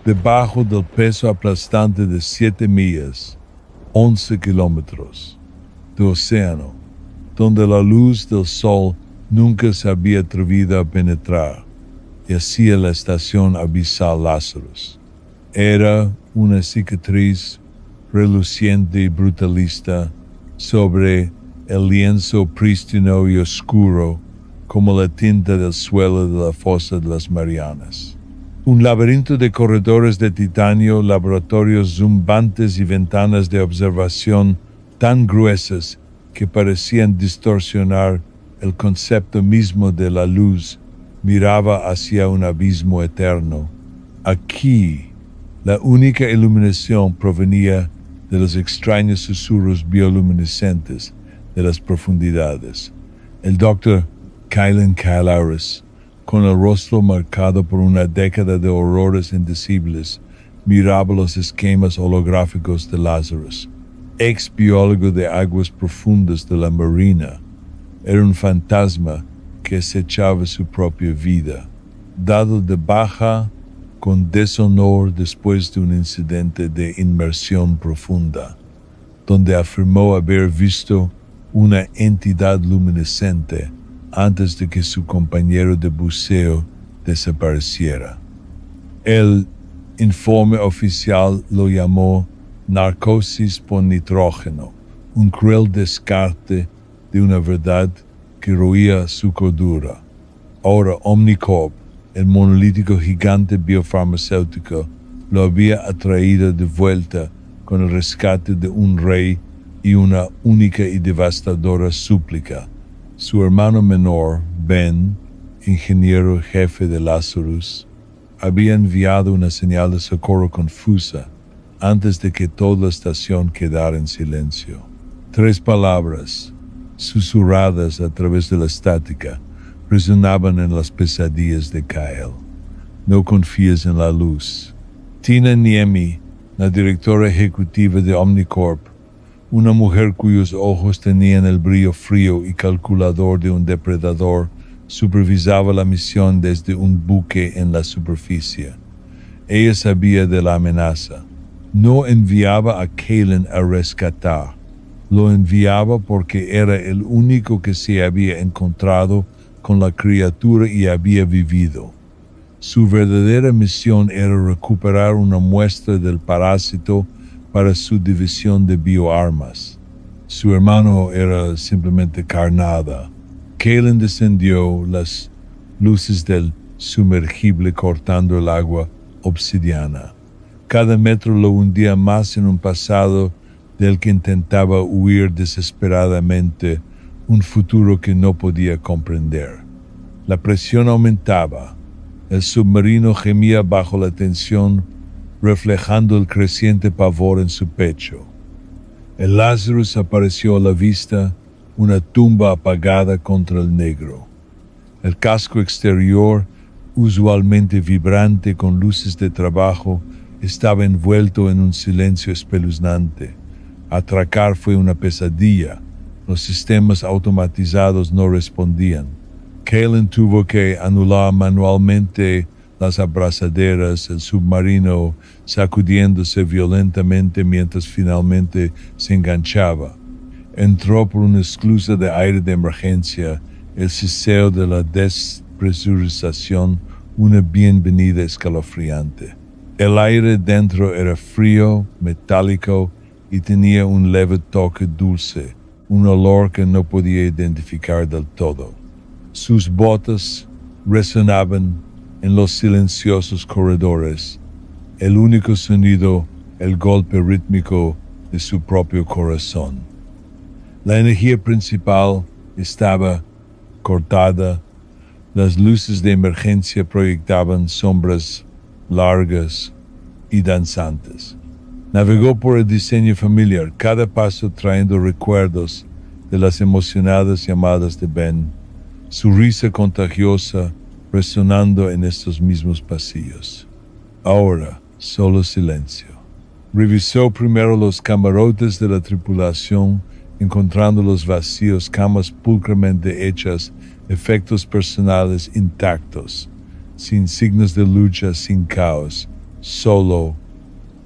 debajo del peso aplastante de 7 millas, 11 kilómetros, de océano, donde la luz del sol nunca se había atrevido a penetrar, yacía la estación abisal Lazarus. Era una cicatriz reluciente y brutalista sobre el lienzo prístino y oscuro como la tinta del suelo de la fosa de las Marianas. Un laberinto de corredores de titanio, laboratorios zumbantes y ventanas de observación tan gruesas que parecían distorsionar el concepto mismo de la luz, miraba hacia un abismo eterno. Aquí, la única iluminación provenía de los extraños susurros bioluminescentes de las profundidades. El Dr. Kylan Kylaris, con el rostro marcado por una década de horrores indecibles, miraba los esquemas holográficos de Lazarus. Ex biólogo de aguas profundas de la marina, era un fantasma que acechaba su propia vida, dado de baja con deshonor después de un incidente de inmersión profunda, donde afirmó haber visto una entidad luminescente antes de que su compañero de buceo desapareciera. El informe oficial lo llamó narcosis por nitrógeno, un cruel descarte de una verdad que roía su cordura. Ahora Omnicorp, el monolítico gigante biofarmacéutico, lo había atraído de vuelta con el rescate de un rey y una única y devastadora súplica. Su hermano menor, Ben, ingeniero jefe de Lazarus, había enviado una señal de socorro confusa antes de que toda la estación quedara en silencio. 3 palabras, susurradas a través de la estática, resonaban en las pesadillas de Kyle. No confíes en la luz. Tina Niemi, la directora ejecutiva de Omnicorp, una mujer cuyos ojos tenían el brillo frío y calculador de un depredador, supervisaba la misión desde un buque en la superficie. Ella sabía de la amenaza. No enviaba a Kylan a rescatar. Lo enviaba porque era el único que se había encontrado con la criatura y había vivido. Su verdadera misión era recuperar una muestra del parásito para su división de bioarmas. Su hermano era simplemente carnada. Kylan descendió las luces del sumergible cortando el agua obsidiana. Cada metro lo hundía más en un pasado del que intentaba huir desesperadamente, un futuro que no podía comprender. La presión aumentaba. El submarino gemía bajo la tensión, reflejando el creciente pavor en su pecho. El Lazarus apareció a la vista, una tumba apagada contra el negro. El casco exterior, usualmente vibrante con luces de trabajo, estaba envuelto en un silencio espeluznante. Atracar fue una pesadilla. Los sistemas automatizados no respondían. Kylan tuvo que anular manualmente las abrazaderas, el submarino sacudiéndose violentamente mientras finalmente se enganchaba. Entró por una esclusa de aire de emergencia, el siseo de la despresurización, una bienvenida escalofriante. El aire dentro era frío, metálico y tenía un leve toque dulce, un olor que no podía identificar del todo. Sus botas resonaban en los silenciosos corredores, el único sonido, el golpe rítmico de su propio corazón. La energía principal estaba cortada, las luces de emergencia proyectaban sombras largas y danzantes. Navegó por el diseño familiar, cada paso trayendo recuerdos de las emocionadas llamadas de Ben, su risa contagiosa resonando en estos mismos pasillos. Ahora, solo silencio. Revisó primero los camarotes de la tripulación, encontrando los vacíos, camas pulcramente hechas, efectos personales intactos, sin signos de lucha, sin caos, solo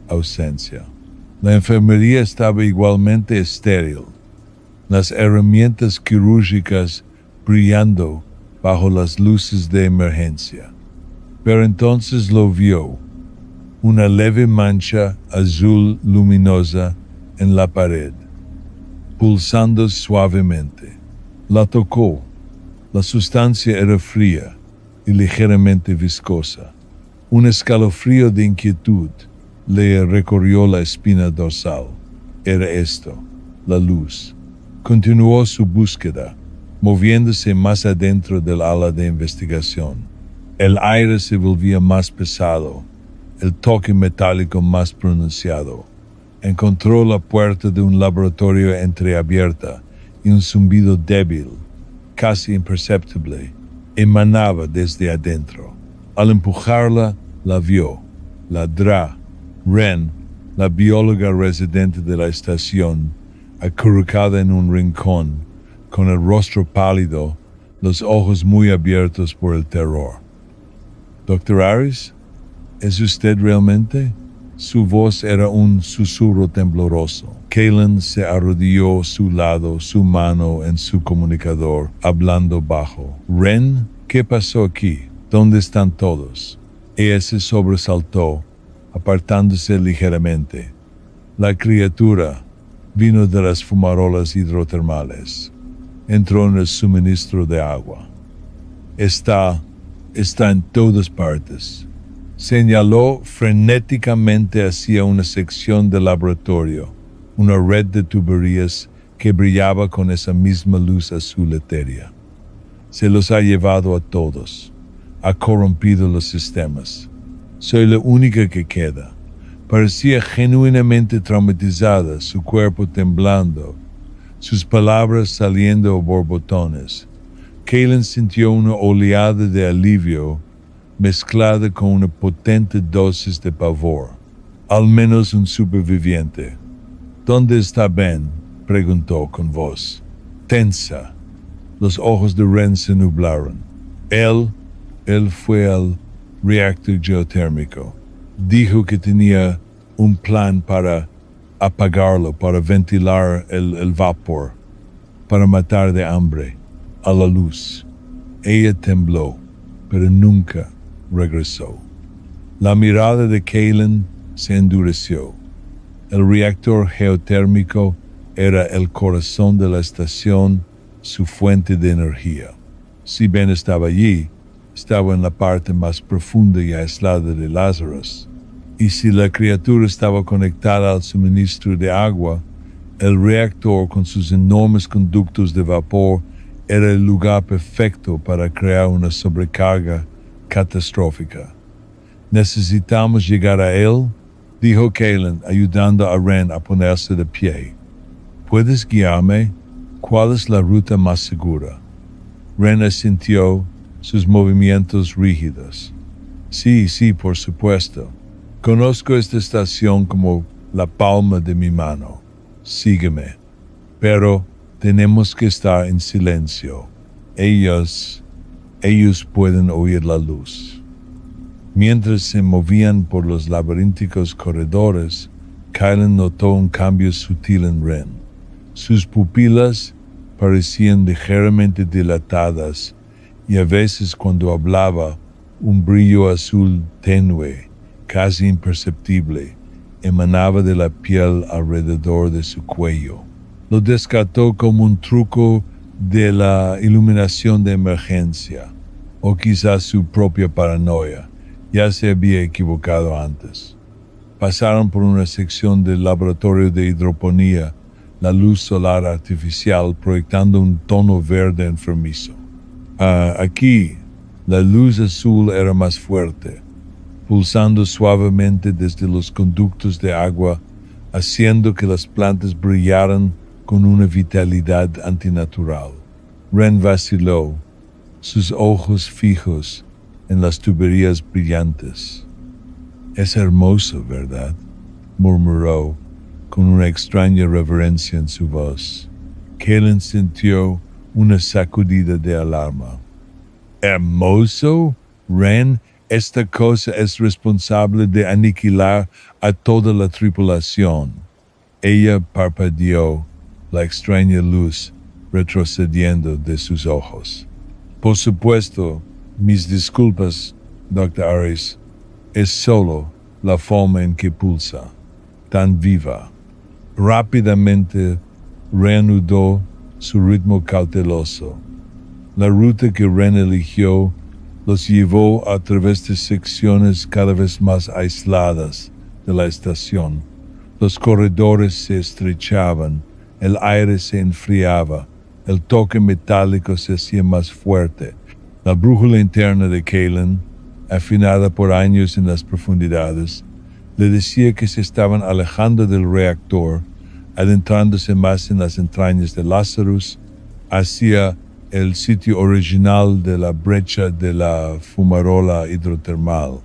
ausencia. La enfermería estaba igualmente estéril, las herramientas quirúrgicas brillando bajo las luces de emergencia. Pero entonces lo vio, una leve mancha azul luminosa en la pared, pulsando suavemente. La tocó. La sustancia era fría y ligeramente viscosa. Un escalofrío de inquietud le recorrió la espina dorsal. Era esto, la luz. Continuó su búsqueda, moviéndose más adentro del ala de investigación. El aire se volvía más pesado, el toque metálico más pronunciado. Encontró la puerta de un laboratorio entreabierta y un zumbido débil, casi imperceptible, emanaba desde adentro. Al empujarla, la vio. La Dra, Wren, la bióloga residente de la estación, acurrucada en un rincón, con el rostro pálido, los ojos muy abiertos por el terror. «Dr. Harris, ¿es usted realmente?» Su voz era un susurro tembloroso. Kaylen se arrodilló a su lado, su mano en su comunicador, hablando bajo. «Wren, ¿qué pasó aquí? ¿Dónde están todos?» Ella se sobresaltó, apartándose ligeramente. La criatura vino de las fumarolas hidrotermales. Entró en el suministro de agua. Está en todas partes. Señaló frenéticamente hacia una sección del laboratorio, una red de tuberías que brillaba con esa misma luz azul etérea. Se los ha llevado a todos. Ha corrompido los sistemas. Soy la única que queda. Parecía genuinamente traumatizada, su cuerpo temblando, sus palabras saliendo a borbotones. Kaylen sintió una oleada de alivio mezclada con una potente dosis de pavor. Al menos un superviviente. «¿Dónde está Ben?», preguntó con voz tensa. Los ojos de Wren se nublaron. Él fue al reactor geotérmico. Dijo que tenía un plan para apagarlo, para ventilar el vapor, para matar de hambre a la luz. Ella tembló, pero nunca regresó. La mirada de Kaylen se endureció. El reactor geotérmico era el corazón de la estación, su fuente de energía. Si Ben estaba allí, estaba en la parte más profunda y aislada de Lazarus. Y si la criatura estaba conectada al suministro de agua, el reactor con sus enormes conductos de vapor era el lugar perfecto para crear una sobrecarga catastrófica. «Necesitamos llegar a él», dijo Kaylen, ayudando a Wren a ponerse de pie. «¿Puedes guiarme? ¿Cuál es la ruta más segura?» Wren asintió, sus movimientos rígidos. «Sí, por supuesto. Conozco esta estación como la palma de mi mano. Sígueme. Pero tenemos que estar en silencio. Ellos pueden oír la luz». Mientras se movían por los laberínticos corredores, Kaylen notó un cambio sutil en Wren. Sus pupilas parecían ligeramente dilatadas y a veces cuando hablaba, un brillo azul tenue, casi imperceptible, emanaba de la piel alrededor de su cuello. Lo descartó como un truco de la iluminación de emergencia, o quizás su propia paranoia. Ya se había equivocado antes. Pasaron por una sección del laboratorio de hidroponía, la luz solar artificial proyectando un tono verde enfermizo. Aquí, la luz azul era más fuerte, pulsando suavemente desde los conductos de agua, haciendo que las plantas brillaran con una vitalidad antinatural. Wren vaciló, sus ojos fijos en las tuberías brillantes. «Es hermoso, ¿verdad?», murmuró, con una extraña reverencia en su voz. Kaylen sintió una sacudida de alarma. «¿Hermoso? Wren, Esta cosa es responsable de aniquilar a toda la tripulación. Ella parpadeó, la extraña luz retrocediendo de sus ojos. Por supuesto, mis disculpas, Dr. Aris, es solo la forma en que pulsa, tan viva. Rápidamente reanudó su ritmo cauteloso. La ruta que Ren eligió los llevó a través de secciones cada vez más aisladas de la estación. Los corredores se estrechaban, el aire se enfriaba, el toque metálico se hacía más fuerte. La brújula interna de Kalen, afinada por años en las profundidades, le decía que se estaban alejando del reactor, adentrándose más en las entrañas de Lazarus, hacia el sitio original de la brecha de la fumarola hidrotermal.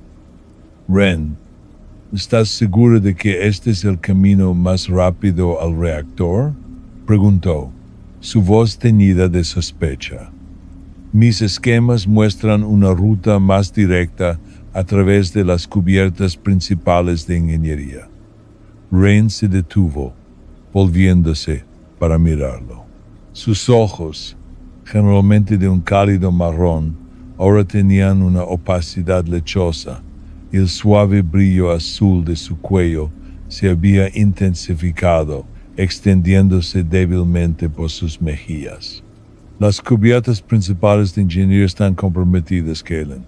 Ren, ¿estás seguro de que este es el camino más rápido al reactor? Preguntó, su voz teñida de sospecha. Mis esquemas muestran una ruta más directa a través de las cubiertas principales de ingeniería. Ren se detuvo, volviéndose para mirarlo. Sus ojos, generalmente de un cálido marrón, ahora tenían una opacidad lechosa y el suave brillo azul de su cuello se había intensificado, extendiéndose débilmente por sus mejillas. Las cubiertas principales de ingeniería están comprometidas, Kalen.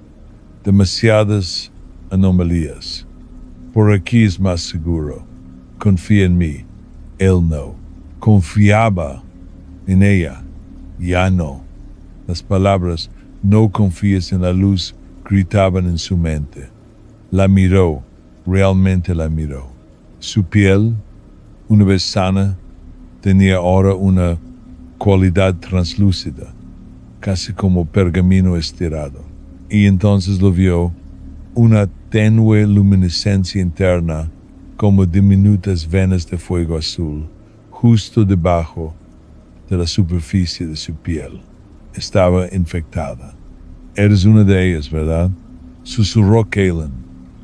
Demasiadas anomalías. Por aquí es más seguro. Confía en mí. Él no. Confiaba en ella. Ya no. Las palabras "no confíes en la luz" gritaban en su mente. La miró, realmente la miró. Su piel, una vez sana, tenía ahora una cualidad translúcida, casi como pergamino estirado. Y entonces lo vio, una tenue luminiscencia interna, como diminutas venas de fuego azul, justo debajo de la superficie de su piel. Estaba infectada. Eres una de ellas, ¿verdad? Susurró Kalen,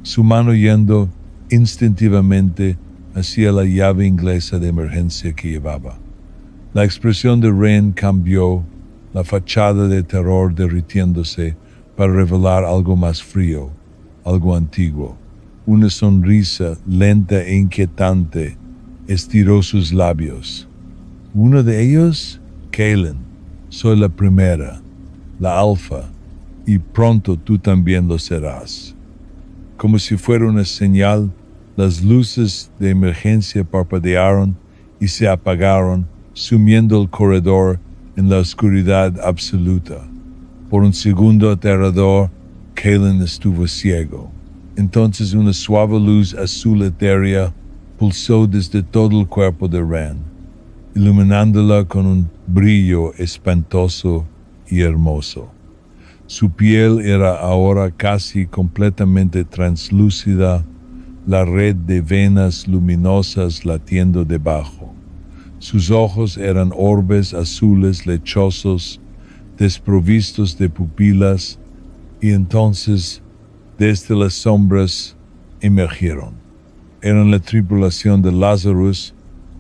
su mano yendo instintivamente hacia la llave inglesa de emergencia que llevaba. La expresión de Ren cambió, la fachada de terror derritiéndose para revelar algo más frío, algo antiguo. Una sonrisa lenta e inquietante estiró sus labios. ¿Uno de ellos? Kalen, soy la primera, la alfa, y pronto tú también lo serás. Como si fuera una señal, las luces de emergencia parpadearon y se apagaron, sumiendo el corredor en la oscuridad absoluta. Por un segundo aterrador, Kalen estuvo ciego. Entonces una suave luz azul etérea pulsó desde todo el cuerpo de Ren, iluminándola con un brillo espantoso y hermoso. Su piel era ahora casi completamente translúcida, la red de venas luminosas latiendo debajo. Sus ojos eran orbes azules lechosos, desprovistos de pupilas, y entonces, desde las sombras, emergieron. Eran la tripulación de Lazarus,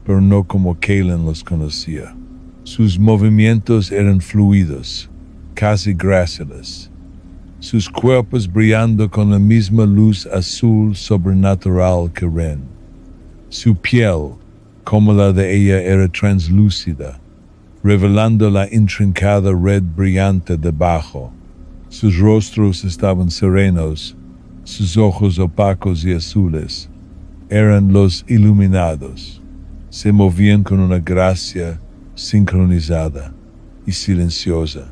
pero no como Kalen los conocía. Sus movimientos eran fluidos, casi gráciles, sus cuerpos brillando con la misma luz azul sobrenatural que Ren. Su piel, como la de ella, era translúcida, revelando la intrincada red brillante debajo. Sus rostros estaban serenos, sus ojos opacos y azules eran los iluminados. Se movían con una gracia sincronizada y silenciosa,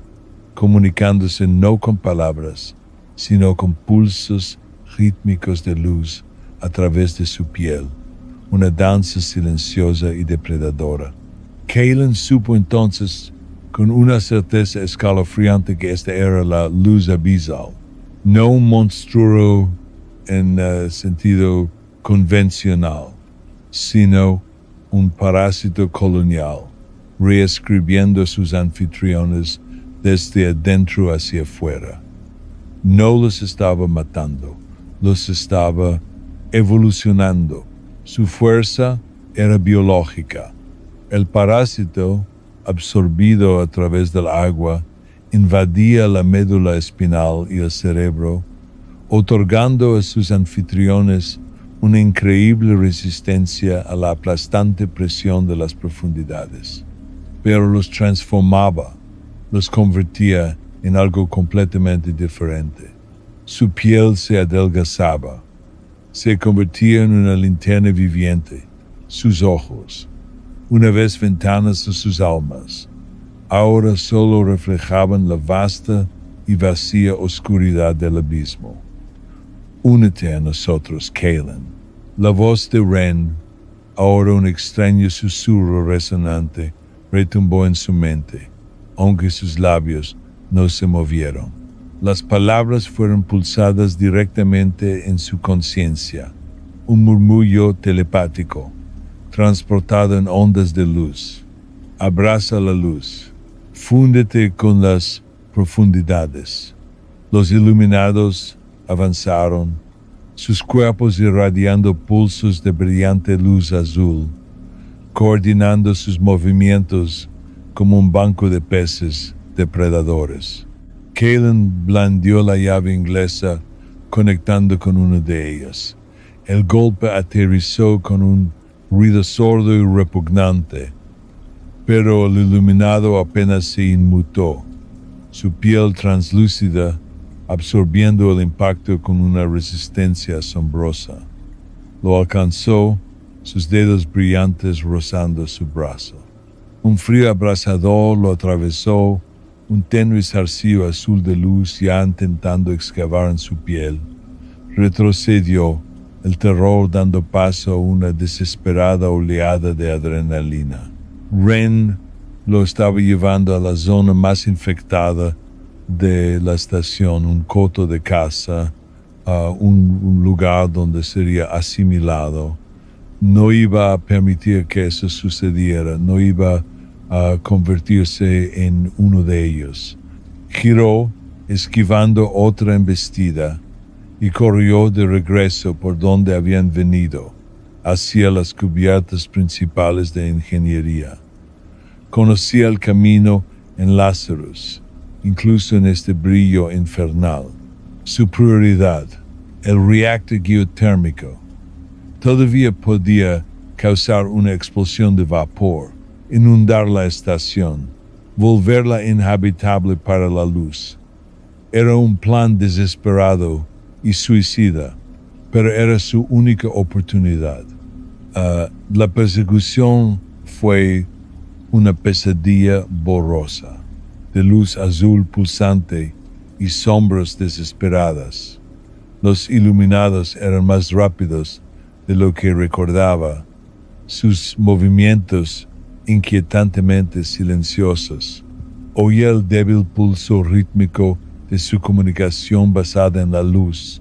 comunicándose no con palabras, sino con pulsos rítmicos de luz a través de su piel, una danza silenciosa y depredadora. Kalen supo entonces con una certeza escalofriante que esta era la luz abisal, no un monstruo en sentido convencional, sino un parásito colonial, reescribiendo a sus anfitriones desde adentro hacia afuera. No los estaba matando, los estaba evolucionando. Su fuerza era biológica. El parásito, absorbido a través del agua, invadía la médula espinal y el cerebro, otorgando a sus anfitriones una increíble resistencia a la aplastante presión de las profundidades. Pero los transformaba, los convertía en algo completamente diferente. Su piel se adelgazaba, se convertía en una linterna viviente. Sus ojos, una vez ventanas a sus almas, ahora solo reflejaban la vasta y vacía oscuridad del abismo. Únete a nosotros, Kaelin. La voz de Ren, ahora un extraño susurro resonante, retumbó en su mente, aunque sus labios no se movieron. Las palabras fueron pulsadas directamente en su conciencia, un murmullo telepático, transportado en ondas de luz. Abraza la luz, fúndete con las profundidades. Los iluminados avanzaron, sus cuerpos irradiando pulsos de brillante luz azul, coordinando sus movimientos como un banco de peces depredadores. Kaelin blandió la llave inglesa, conectando con una de ellas. El golpe aterrizó con un ruido sordo y repugnante, pero el iluminado apenas se inmutó, su piel translúcida absorbiendo el impacto con una resistencia asombrosa. Lo alcanzó, sus dedos brillantes rozando su brazo. Un frío abrasador lo atravesó, un tenue zarcillo azul de luz ya intentando excavar en su piel. Retrocedió, el terror dando paso a una desesperada oleada de adrenalina. Ren lo estaba llevando a la zona más infectada de la estación, un coto de caza, un lugar donde sería asimilado. No iba a permitir que eso sucediera, no iba a convertirse en uno de ellos. Giró, esquivando otra embestida, y corrió de regreso por donde habían venido, hacia las cubiertas principales de ingeniería. Conocía el camino en Lazarus, incluso en este brillo infernal. Su prioridad, el reactor geotérmico, todavía podía causar una explosión de vapor, inundar la estación, volverla inhabitable para la luz. Era un plan desesperado y suicida, pero era su única oportunidad. La persecución fue una pesadilla borrosa, de luz azul pulsante y sombras desesperadas. Los iluminados eran más rápidos de lo que recordaba, sus movimientos inquietantemente silenciosos. Oía el débil pulso rítmico de su comunicación basada en la luz,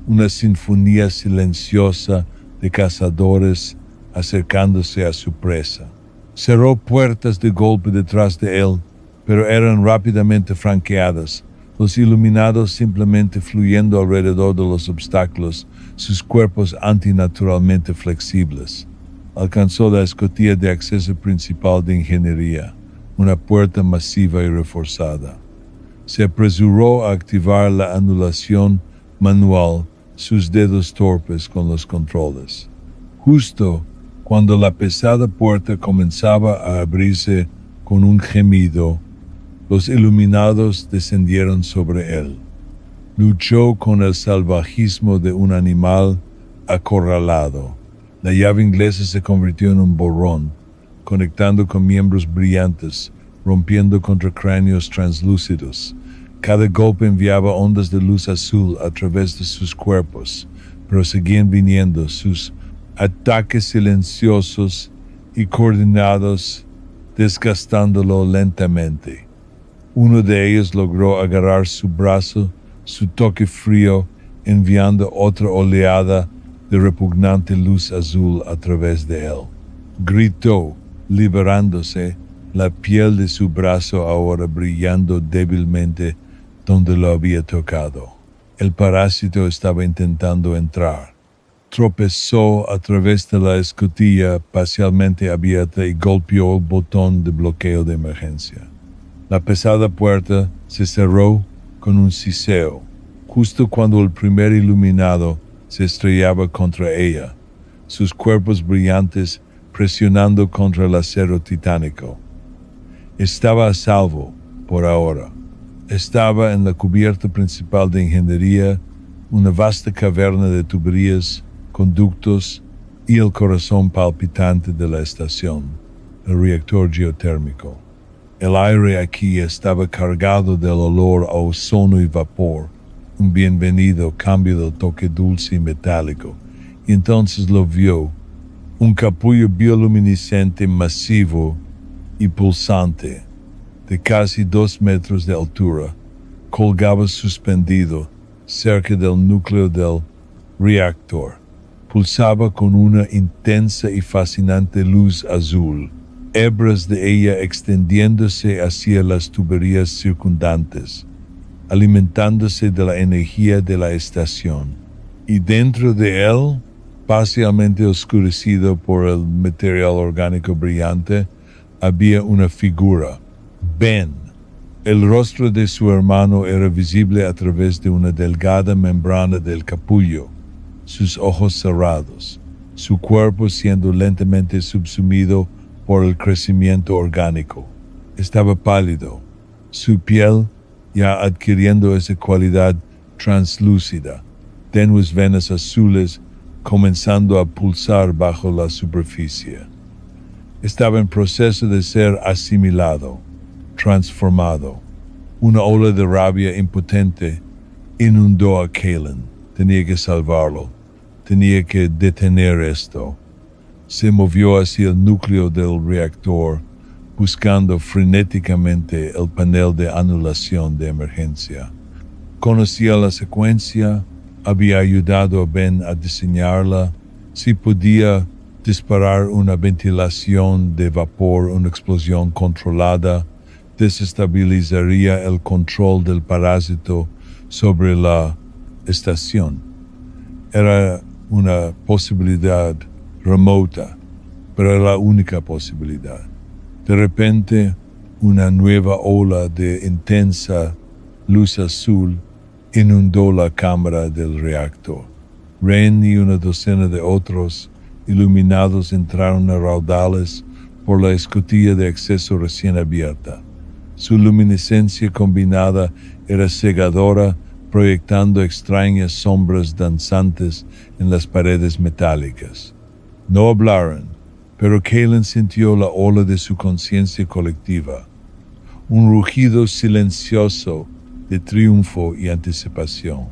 una sinfonía silenciosa de cazadores acercándose a su presa. Cerró puertas de golpe detrás de él, pero eran rápidamente franqueadas, los iluminados simplemente fluyendo alrededor de los obstáculos, sus cuerpos antinaturalmente flexibles. Alcanzó la escotilla de acceso principal de ingeniería, una puerta masiva y reforzada. Se apresuró a activar la anulación manual, sus dedos torpes con los controles. Justo cuando la pesada puerta comenzaba a abrirse con un gemido, los iluminados descendieron sobre él. Luchó con el salvajismo de un animal acorralado. La llave inglesa se convirtió en un borrón, conectando con miembros brillantes, rompiendo contra cráneos translúcidos. Cada golpe enviaba ondas de luz azul a través de sus cuerpos, pero seguían viniendo sus ataques silenciosos y coordinados, desgastándolo lentamente. Uno de ellos logró agarrar su brazo, su toque frío, enviando otra oleada de repugnante luz azul a través de él. Gritó, liberándose, la piel de su brazo ahora brillando débilmente donde lo había tocado. El parásito estaba intentando entrar. Tropezó a través de la escotilla parcialmente abierta y golpeó el botón de bloqueo de emergencia. La pesada puerta se cerró con un siseo, justo cuando el primer iluminado se estrellaba contra ella, sus cuerpos brillantes presionando contra el acero titánico. Estaba a salvo, por ahora. Estaba en la cubierta principal de ingeniería, una vasta caverna de tuberías, conductos y el corazón palpitante de la estación, el reactor geotérmico. El aire aquí estaba cargado del olor a ozono y vapor, un bienvenido cambio del toque dulce y metálico, y entonces lo vio, un capullo bioluminiscente masivo y pulsante, de casi 2 metros de altura, colgaba suspendido cerca del núcleo del reactor. Pulsaba con una intensa y fascinante luz azul, hebras de ella extendiéndose hacia las tuberías circundantes, alimentándose de la energía de la estación. Y dentro de él, parcialmente oscurecido por el material orgánico brillante, había una figura, Ben. El rostro de su hermano era visible a través de una delgada membrana del capullo, sus ojos cerrados, su cuerpo siendo lentamente subsumido por el crecimiento orgánico. Estaba pálido, su piel ya adquiriendo esa cualidad translúcida, tenues venas azules comenzando a pulsar bajo la superficie. Estaba en proceso de ser asimilado, transformado. Una ola de rabia impotente inundó a Kalen. Tenía que salvarlo. Tenía que detener esto. Se movió hacia el núcleo del reactor, buscando frenéticamente el panel de anulación de emergencia. Conocía la secuencia, había ayudado a Ben a diseñarla. Si podía disparar una ventilación de vapor, una explosión controlada, desestabilizaría el control del parásito sobre la estación. Era una posibilidad remota, pero era la única posibilidad. De repente, una nueva ola de intensa luz azul inundó la cámara del reactor. Ren y una docena de otros iluminados entraron a raudales por la escotilla de acceso recién abierta. Su luminiscencia combinada era cegadora, proyectando extrañas sombras danzantes en las paredes metálicas. No hablaron, pero Kalen sintió la ola de su conciencia colectiva, un rugido silencioso de triunfo y anticipación.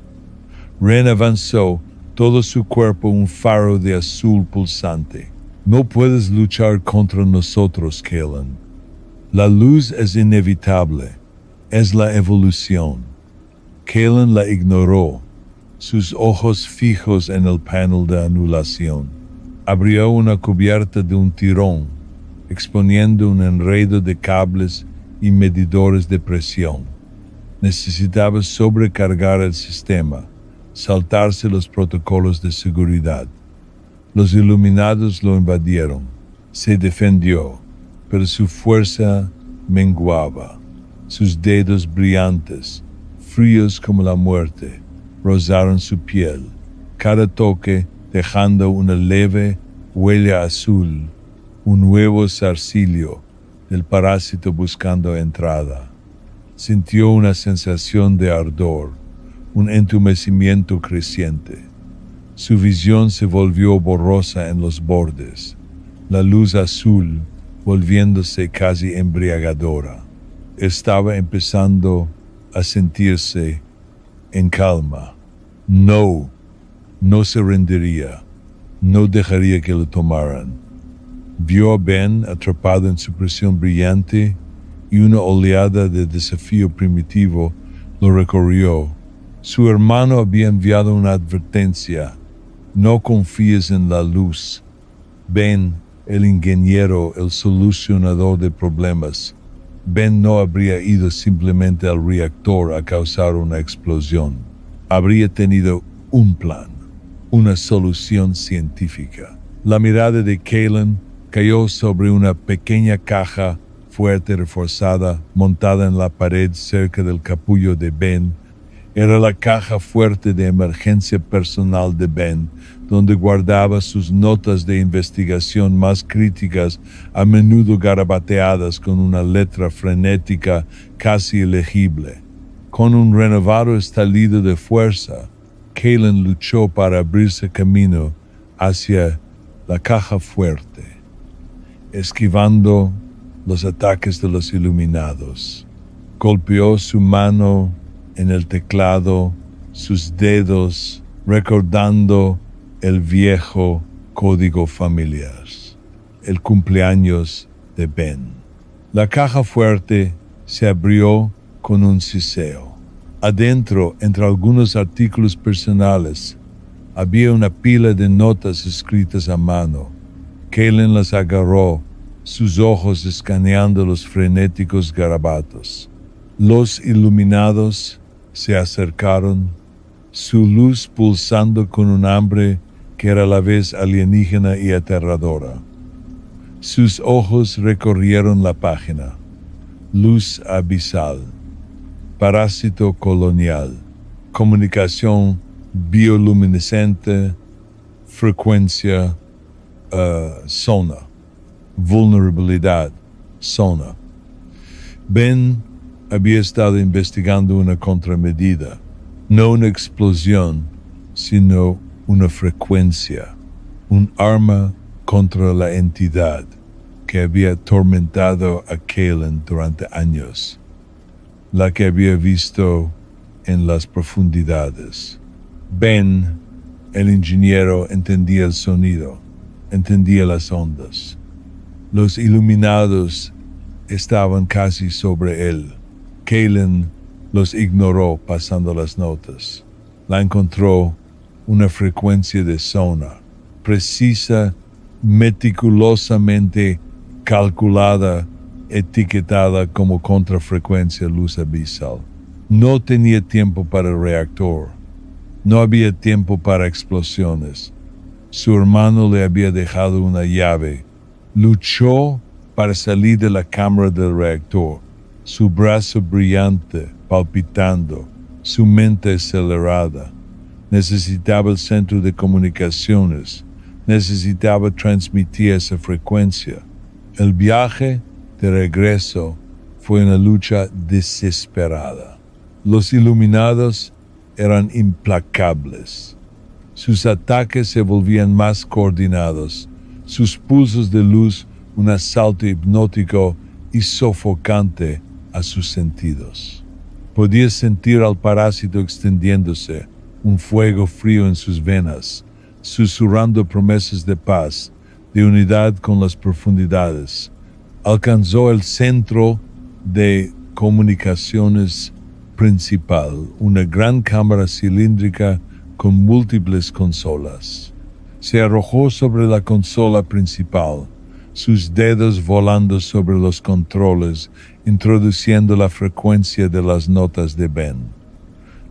Ren avanzó, todo su cuerpo un faro de azul pulsante. No puedes luchar contra nosotros, Kalen. La luz es inevitable, es la evolución. Kalen la ignoró, sus ojos fijos en el panel de anulación. Abrió una cubierta de un tirón, exponiendo un enredo de cables y medidores de presión. Necesitaba sobrecargar el sistema, saltarse los protocolos de seguridad. Los iluminados lo invadieron. Se defendió, pero su fuerza menguaba. Sus dedos brillantes, fríos como la muerte, rozaron su piel, cada toque dejando una leve huella azul, un nuevo zarcillo del parásito buscando entrada. Sintió una sensación de ardor, un entumecimiento creciente. Su visión se volvió borrosa en los bordes, la luz azul volviéndose casi embriagadora. Estaba empezando a sentirse en calma. No se rendiría, no dejaría que lo tomaran. Vio a Ben atrapado en su presión brillante y una oleada de desafío primitivo lo recorrió. Su hermano había enviado una advertencia: no confíes en la luz. Ben, el ingeniero, el solucionador de problemas. Ben no habría ido simplemente al reactor a causar una explosión. habría tenido un plan, una solución científica. La mirada de Kaylen cayó sobre una pequeña caja fuerte reforzada montada en la pared cerca del capullo de Ben. Era la caja fuerte de emergencia personal de Ben, donde guardaba sus notas de investigación más críticas, a menudo garabateadas con una letra frenética casi ilegible. Con un renovado estallido de fuerza, Kaylen luchó para abrirse camino hacia la caja fuerte, esquivando los ataques de los iluminados. Golpeó su mano en el teclado, sus dedos recordando el viejo código familiar, el cumpleaños de Ben. La caja fuerte se abrió con un siseo. Adentro, entre algunos artículos personales, había una pila de notas escritas a mano. Kaylen las agarró, sus ojos escaneando los frenéticos garabatos. Los iluminados se acercaron, su luz pulsando con un hambre que era a la vez alienígena y aterradora. Sus ojos recorrieron la página. Luz abisal, parásito colonial, comunicación bioluminescente, frecuencia, zona, vulnerabilidad, zona. Ben había estado investigando una contramedida, no una explosión, sino una frecuencia, un arma contra la entidad que había atormentado a Kaylen durante años, la que había visto en las profundidades. Ben, el ingeniero, entendía el sonido, entendía las ondas. Los iluminados estaban casi sobre él. Kaylen los ignoró pasando las notas. La encontró una frecuencia de zona, precisa, meticulosamente calculada, etiquetada como contrafrecuencia luz abisal. No tenía tiempo para el reactor. No había tiempo para explosiones. Su hermano le había dejado una llave. Luchó para salir de la cámara del reactor, su brazo brillante, palpitando, su mente acelerada. Necesitaba el centro de comunicaciones, necesitaba transmitir esa frecuencia. El viaje de regreso fue una lucha desesperada. Los iluminados eran implacables. Sus ataques se volvían más coordinados, sus pulsos de luz un asalto hipnótico y sofocante a sus sentidos. Podía sentir al parásito extendiéndose, un fuego frío en sus venas, susurrando promesas de paz, de unidad con las profundidades. Alcanzó el centro de comunicaciones principal, una gran cámara cilíndrica con múltiples consolas. Se arrojó sobre la consola principal, sus dedos volando sobre los controles, introduciendo la frecuencia de las notas de Ben.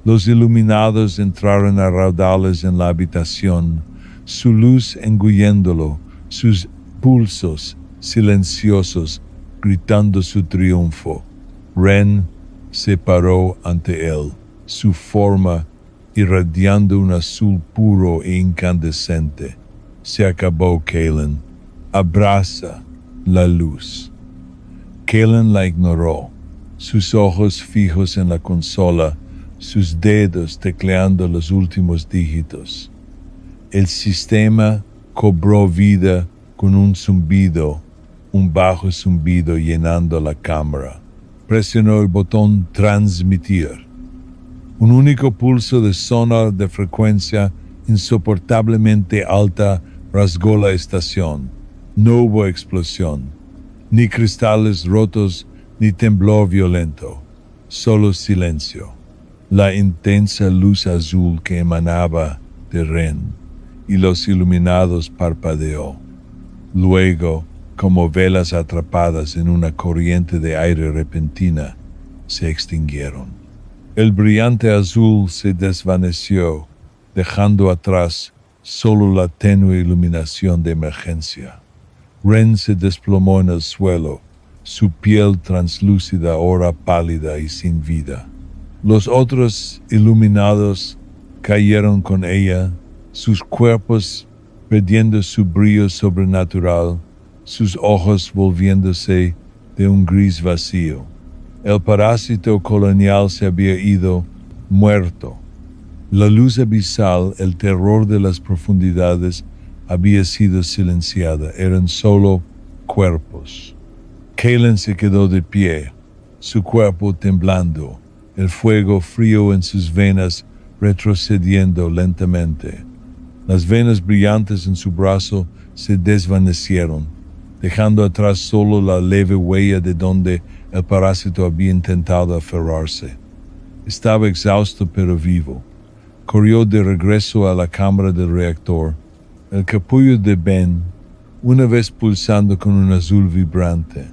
Los iluminados entraron a raudales en la habitación, su luz engulléndolo, sus pulsos silenciosos gritando su triunfo. Ren se paró ante él, su forma irradiando un azul puro e incandescente. Se acabó, Kaylen. Abraza la luz. Kaylen la ignoró, sus ojos fijos en la consola, sus dedos tecleando los últimos dígitos. El sistema cobró vida con un zumbido, un bajo zumbido llenando la cámara. Presionó el botón transmitir. Un único pulso de sonar de frecuencia insoportablemente alta rasgó la estación. No hubo explosión, ni cristales rotos, ni temblor violento, solo silencio. La intensa luz azul que emanaba de Ren y los iluminados parpadeó. Luego, como velas atrapadas en una corriente de aire repentina, se extinguieron. El brillante azul se desvaneció, dejando atrás solo la tenue iluminación de emergencia. Ren se desplomó en el suelo, su piel translúcida ahora pálida y sin vida. Los otros iluminados cayeron con ella, sus cuerpos perdiendo su brillo sobrenatural, sus ojos volviéndose de un gris vacío. El parásito colonial se había ido, muerto. La luz abisal, el terror de las profundidades, había sido silenciada. Eran solo cuerpos. Kalen se quedó de pie, su cuerpo temblando, el fuego frío en sus venas retrocediendo lentamente. Las venas brillantes en su brazo se desvanecieron, dejando atrás solo la leve huella de donde el parásito había intentado aferrarse. Estaba exhausto pero vivo. Corrió de regreso a la cámara del reactor. El capullo de Ben, una vez pulsando con un azul vibrante,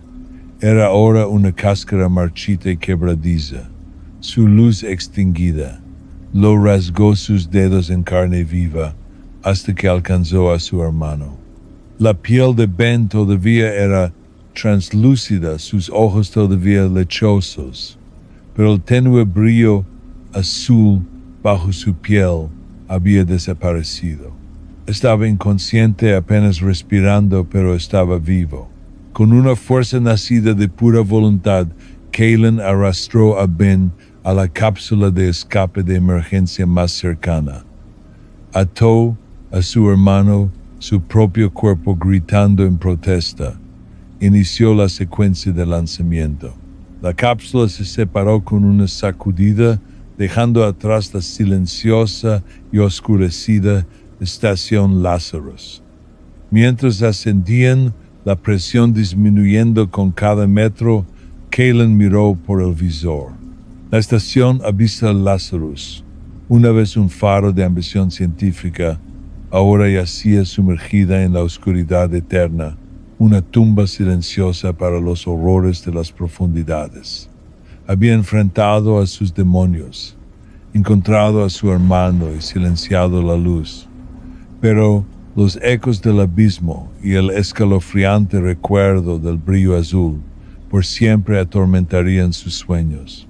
era ahora una cáscara marchita y quebradiza, su luz extinguida. Lo rasgó sus dedos en carne viva hasta que alcanzó a su hermano. La piel de Ben todavía era translúcida, sus ojos todavía lechosos, pero el tenue brillo azul bajo su piel había desaparecido. Estaba inconsciente, apenas respirando, pero estaba vivo. Con una fuerza nacida de pura voluntad, Kalen arrastró a Ben a la cápsula de escape de emergencia más cercana. Ató a su hermano, su propio cuerpo gritando en protesta. Inició la secuencia de lanzamiento. La cápsula se separó con una sacudida, dejando atrás la silenciosa y oscurecida estación Lazarus. Mientras ascendían, la presión disminuyendo con cada metro, Kalen miró por el visor. La estación Abyssal Lazarus, una vez un faro de ambición científica, ahora yacía sumergida en la oscuridad eterna, una tumba silenciosa para los horrores de las profundidades. Había enfrentado a sus demonios, encontrado a su hermano y silenciado la luz. Pero los ecos del abismo y el escalofriante recuerdo del brillo azul por siempre atormentarían sus sueños.